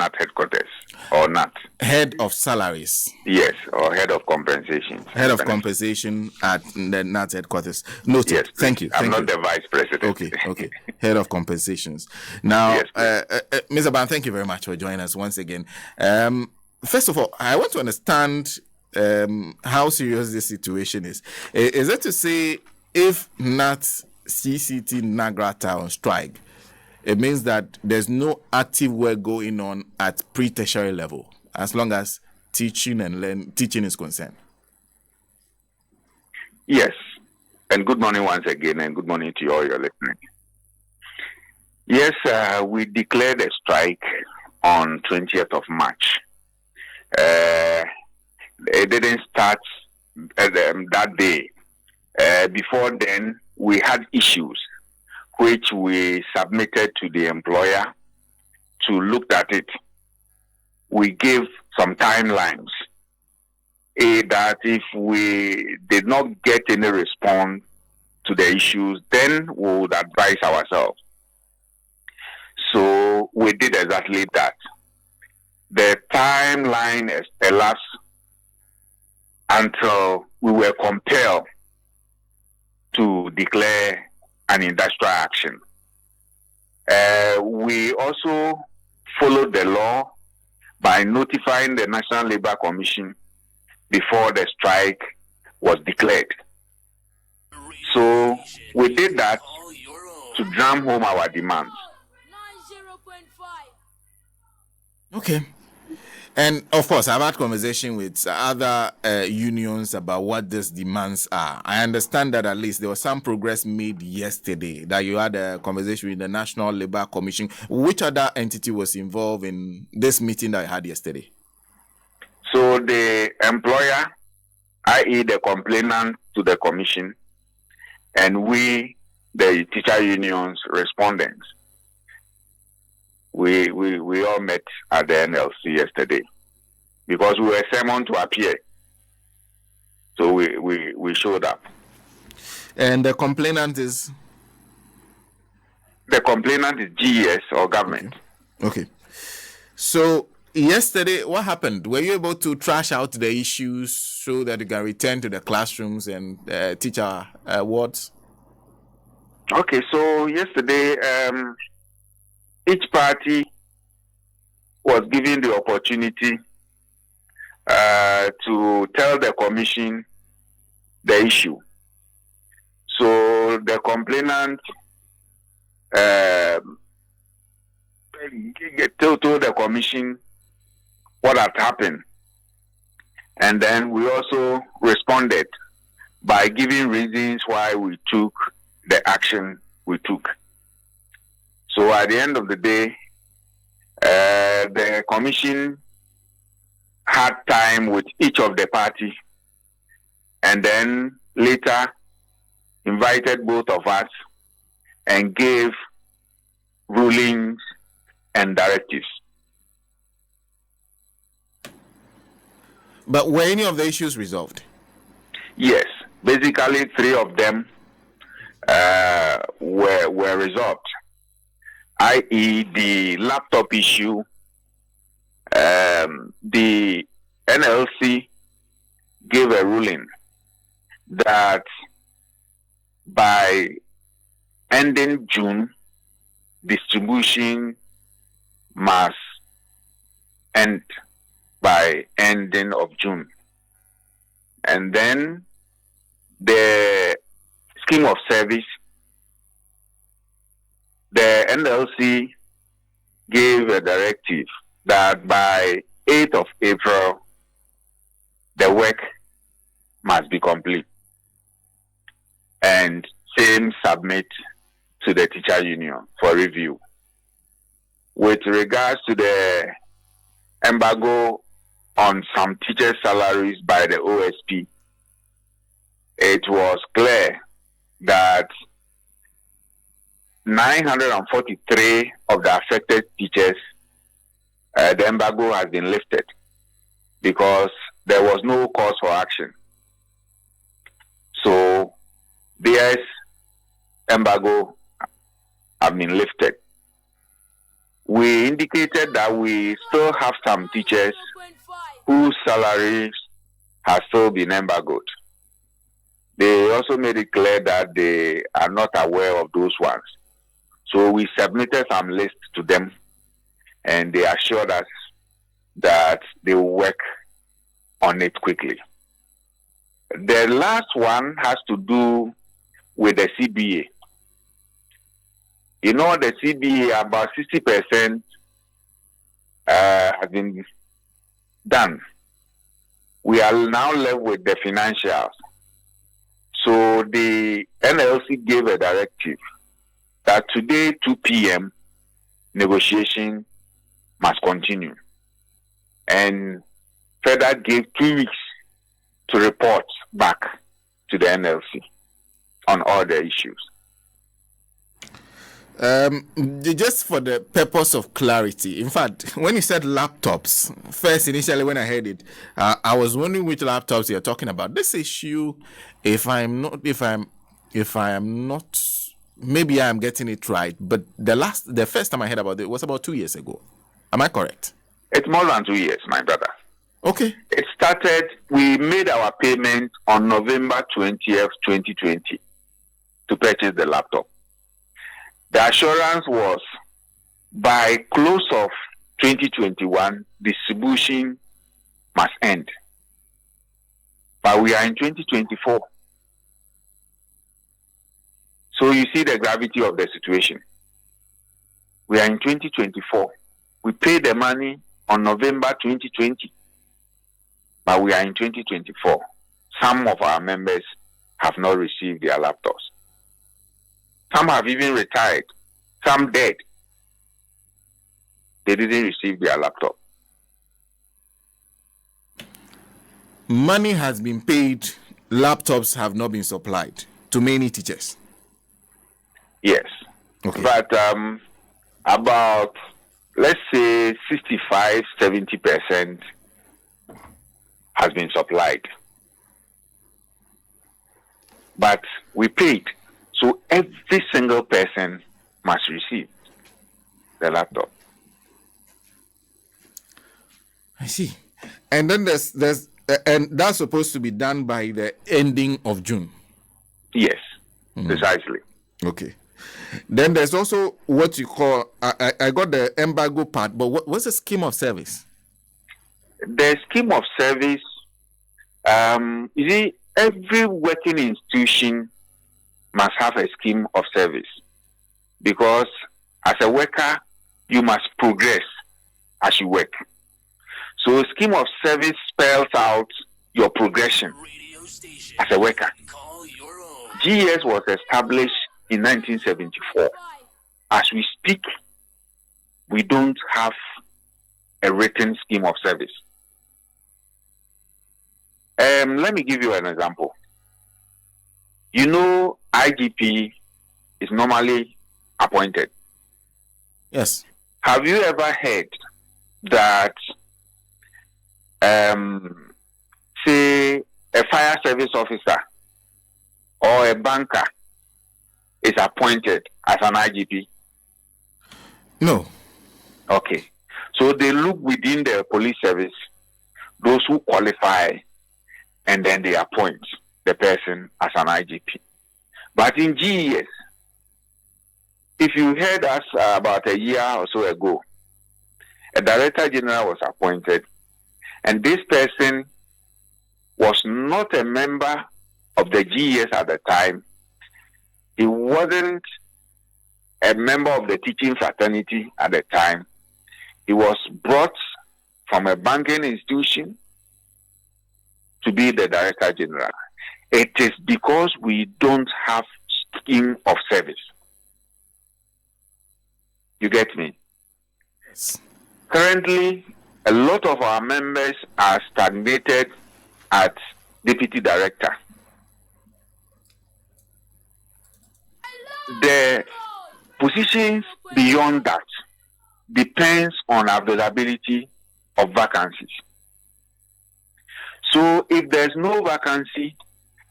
NAT headquarters, or NAT. Head of salaries. Yes, or head of compensation. Head of compensation at the NAT headquarters. Noted. Yes, thank you. I'm not the vice president. Okay. Head of compensations. Now, yes, Mr. Ban, thank you very much for joining us once again. First of all, I want to understand how serious this situation is. Is it to say if NAT, CCT, NAGRAT are on strike, it means that there's no active work going on at pre-tertiary level as long as teaching is concerned? Yes. And good morning once again, and good morning to you all you're listening. Yes, we declared a strike on 20th of March. It didn't start that day. Before then, we had issues which we submitted to the employer to look at it. We gave some timelines. That if we did not get any response to the issues, then we would advise ourselves. So we did exactly that. The timeline elapsed until we were compelled to declare an industrial action. We also followed the law by notifying the National Labour Commission before the strike was declared. So we did that to drum home our demands. Okay. And of course, I've had conversation with other unions about what these demands are. I understand that at least there was some progress made yesterday, that you had a conversation with the National Labour Commission. Which other entity was involved in this meeting that I had yesterday? So the employer, i.e. the complainant to the commission, and we, the teacher unions respondents, we all met at the NLC yesterday because we were summoned to appear. So we showed up. And the complainant is? The complainant is GES or government. Okay. So yesterday, what happened? Were you able to trash out the issues so that you can return to the classrooms and teach our wards? Okay, so yesterday, each party was given the opportunity to tell the commission the issue. So the complainant told the commission what had happened. And then we also responded by giving reasons why we took the action we took. So at the end of the day, the commission had time with each of the parties and then later invited both of us and gave rulings and directives. But were any of the issues resolved? Yes. Basically, 3 of them were resolved, i.e. the laptop issue. The NLC gave a ruling that by ending June, distribution must end by ending of June. And then the scheme of service, the NLC gave a directive that by 8th of April, the work must be complete and same submit to the teacher union for review. With regards to the embargo on some teachers' salaries by the OSP, it was clear that 943 of the affected teachers, the embargo has been lifted because there was no cause for action. So theirs embargo have been lifted. we indicated that we still have some teachers whose salaries have still been embargoed. They also made it clear that they are not aware of those ones. So we submitted some lists to them, and they assured us that they will work on it quickly. The last one has to do with the CBA. You know, the CBA, about 60% has been done. We are now left with the financials. So the NLC gave a directive that today, 2 p.m., negotiation must continue. And further gave 2 weeks to report back to the NLC on all the issues. Just for the purpose of clarity, in fact, when you said laptops, first initially when I heard it, I was wondering which laptops you're talking about. This issue, if I am not, maybe I am getting it right, but the first time I heard about it was about 2 years ago. Am I correct? It's more than 2 years, my brother. Okay. It started, we made our payment on November 20th, 2020 to purchase the laptop. The assurance was by close of 2021, distribution must end. But we are in 2024. So you see the gravity of the situation. We are in 2024. We paid the money on November 2020. But we are in 2024. Some of our members have not received their laptops. Some have even retired. Some dead. They didn't receive their laptop. Money has been paid. Laptops have not been supplied to many teachers. Yes. Okay. But about, let's say, 65-70% has been supplied. But we paid. So every single person must receive the laptop. I see. And then there's and that's supposed to be done by the ending of June. Yes, precisely. Okay. Then there's also what you call, I got the embargo part, but what's the scheme of service? The scheme of service, you see, every working institution must have a scheme of service, because as a worker, you must progress as you work. So a scheme of service spells out your progression as a worker. GES was established in 1974. As we speak, we don't have a written scheme of service. Let me give you an example. You know, IGP is normally appointed. Yes. Have you ever heard that, say, a fire service officer or a banker is appointed as an IGP? No. Okay. So they look within the police service, those who qualify, and then they appoint the person as an IGP. But in GES, if you heard us about a year or so ago, a director general was appointed, and this person was not a member of the GES at the time. He wasn't a member of the teaching fraternity at the time. He was brought from a banking institution to be the director general. It is because we don't have scheme of service. You get me? Yes. Currently, a lot of our members are stagnated at deputy director. The positions beyond that depends on availability of vacancies. So if there's no vacancy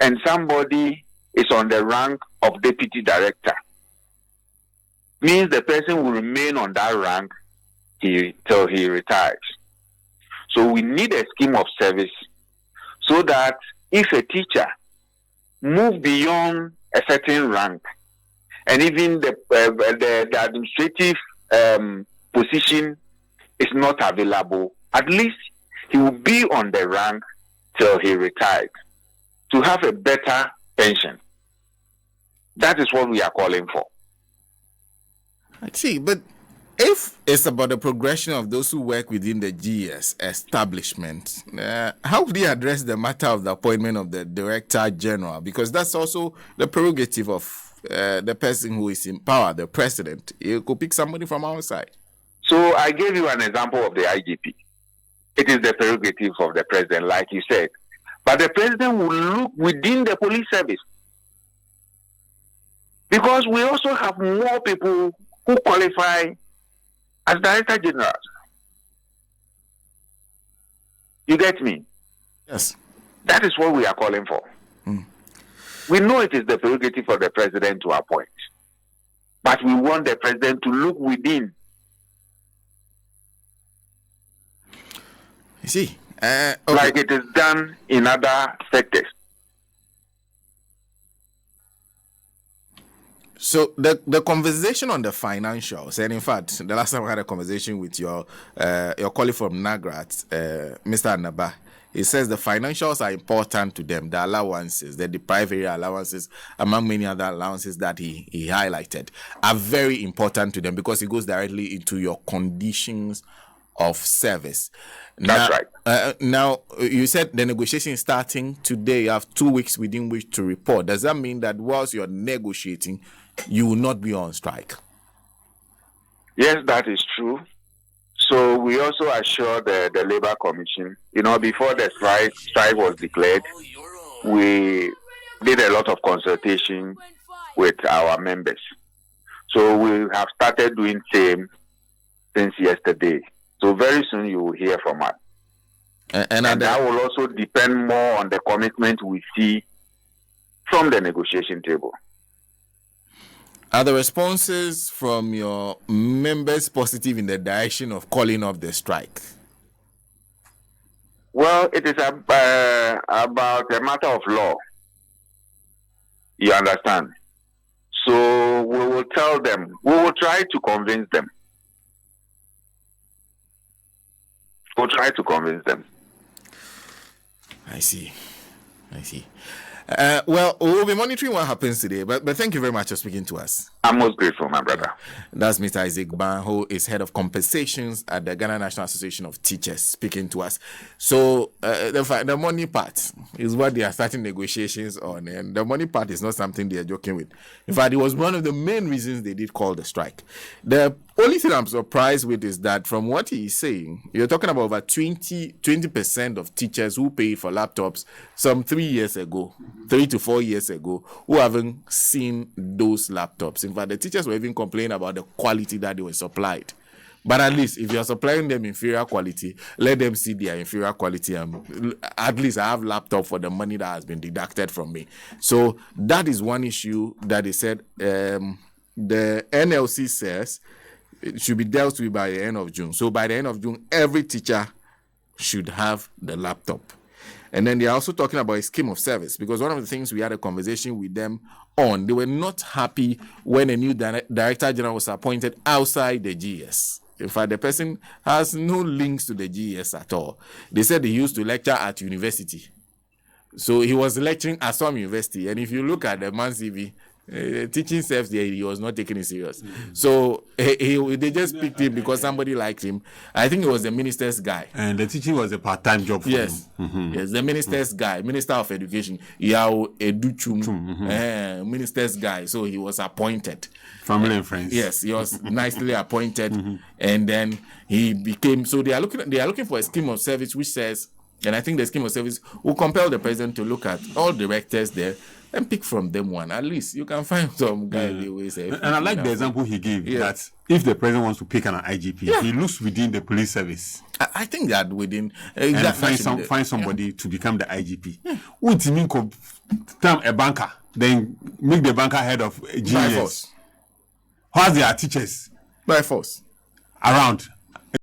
and somebody is on the rank of deputy director, means the person will remain on that rank till he retires. So we need a scheme of service so that if a teacher moves beyond a certain rank, and even the administrative position is not available, at least he will be on the rank till he retired to have a better pension. That is what we are calling for. I see, but if it's about the progression of those who work within the GS establishment, how do you address the matter of the appointment of the Director General? Because that's also the prerogative of the person who is in power, the president. You could pick somebody from outside. So I gave you an example of the IGP. It is the prerogative of the president, like you said. But the president will look within the police service. Because we also have more people who qualify as Director Generals. You get me? Yes. That is what we are calling for. We know it is the prerogative of the president to appoint. But we want the president to look within. You see? Okay. Like it is done in other sectors. So the conversation on the financials, and in fact, the last time I had a conversation with your colleague from Gnat, Mr. Anaba, he says the financials are important to them. The allowances, the deprived area allowances, among many other allowances that he highlighted, are very important to them because it goes directly into your conditions of service. That's right. Now, you said the negotiation is starting today. You have 2 weeks within which to report. Does that mean that whilst you're negotiating, you will not be on strike? Yes, that is true. So we also assured the Labour Commission, before the strike was declared, we did a lot of consultation with our members. So we have started doing same since yesterday. So very soon you will hear from us. And that will also depend more on the commitment we see from the negotiation table. Are the responses from your members positive in the direction of calling off the strike? Well, it is about a matter of law. You understand? So we will tell them, we will try to convince them. We'll try to convince them. I see. Well, we'll be monitoring what happens today, but thank you very much for speaking to us. I'm most grateful, my brother. That's Mr. Isaac Ban, who is head of compensations at the Ghana National Association of Teachers, speaking to us. So the money part is what they are starting negotiations on, and the money part is not something they are joking with. In fact, it was one of the main reasons they did call the strike. The only thing I'm surprised with is that from what he is saying, you're talking about over 20% of teachers who paid for laptops some 3 to 4 years ago, who haven't seen those laptops. In fact, the teachers were even complaining about the quality that they were supplied. But at least if you're supplying them inferior quality, let them see their inferior quality. At least I have laptop for the money that has been deducted from me. So that is one issue that they said the NLC says it should be dealt with by the end of June. So by the end of June, every teacher should have the laptop. And then they are also talking about a scheme of service, because one of the things we had a conversation with them on, they were not happy when a new Director General was appointed outside the GS. In fact, the person has no links to the GS at all. They said he used to lecture at university. So he was lecturing at some university. And if you look at the man's CV, teaching self there, he was not taking it serious. So they just picked him because somebody liked him. I think it was the minister's guy. And the teaching was a part-time job for him. Yes, the minister's guy, Minister of Education, Yao Educhum, minister's guy. So he was appointed. Family and friends. Yes, he was nicely appointed, and then he became. So they are looking for a scheme of service which says, and I think the scheme of service will compel the president to look at all directors there and pick from them one. At least you can find some guy they will say. And I like the example he gave, that if the president wants to pick an IGP, he looks within the police service. I think that within and find somebody to become the IGP. What you mean? Term a banker, then make the banker head of GS. How are their teachers by force around?